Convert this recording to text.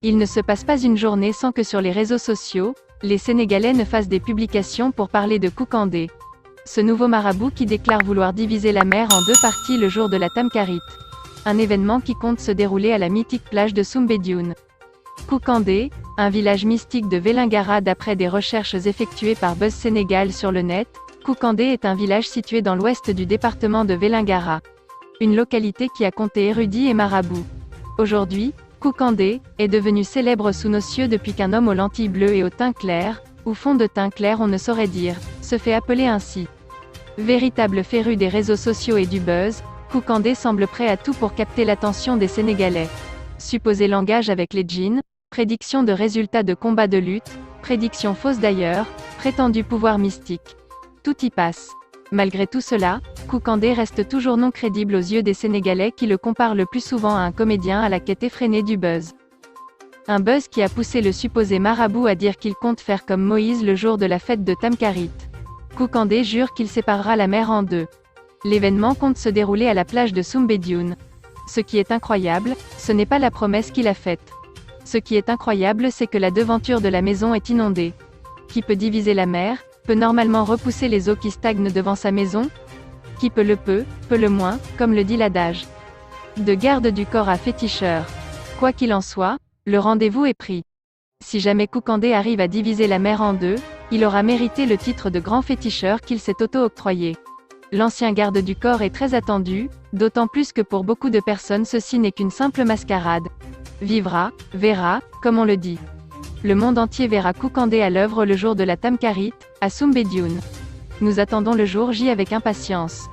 Il ne se passe pas une journée sans que sur les réseaux sociaux, les Sénégalais ne fassent des publications pour parler de Koukandé. Ce nouveau marabout qui déclare vouloir diviser la mer en deux parties le jour de la Tamkharit. Un événement qui compte se dérouler à la mythique plage de Soumbédioune. Koukandé, un village mystique de Vélingara d'après des recherches effectuées par Buzz Sénégal sur le net, Koukandé est un village situé dans l'ouest du département de Vélingara. Une localité qui a compté érudits et marabouts. Aujourd'hui, Koukandé est devenu célèbre sous nos cieux depuis qu'un homme aux lentilles bleues et au teint clair, ou fond de teint clair on ne saurait dire, se fait appeler ainsi. Véritable féru des réseaux sociaux et du buzz, Koukandé semble prêt à tout pour capter l'attention des Sénégalais. Supposé langage avec les djinns, prédiction de résultats de combats de lutte, prédiction fausse d'ailleurs, prétendu pouvoir mystique. Tout y passe. Malgré tout cela, Koukandé reste toujours non crédible aux yeux des Sénégalais qui le comparent le plus souvent à un comédien à la quête effrénée du buzz. Un buzz qui a poussé le supposé marabout à dire qu'il compte faire comme Moïse le jour de la fête de Tamkharit. Koukandé jure qu'il séparera la mer en deux. L'événement compte se dérouler à la plage de Soumbédioune. Ce qui est incroyable, ce n'est pas la promesse qu'il a faite. Ce qui est incroyable, c'est que la devanture de la maison est inondée. Qui peut diviser la mer, peut normalement repousser les eaux qui stagnent devant sa maison? Qui peut le moins, comme le dit l'adage. De garde du corps à féticheur. Quoi qu'il en soit, le rendez-vous est pris. Si jamais Koukandé arrive à diviser la mer en deux, il aura mérité le titre de grand féticheur qu'il s'est auto-octroyé. L'ancien garde du corps est très attendu, d'autant plus que pour beaucoup de personnes ceci n'est qu'une simple mascarade. Vivra, verra, comme on le dit. Le monde entier verra Koukandé à l'œuvre le jour de la Tamkharit, à Soumbédioune. Nous attendons le jour J avec impatience.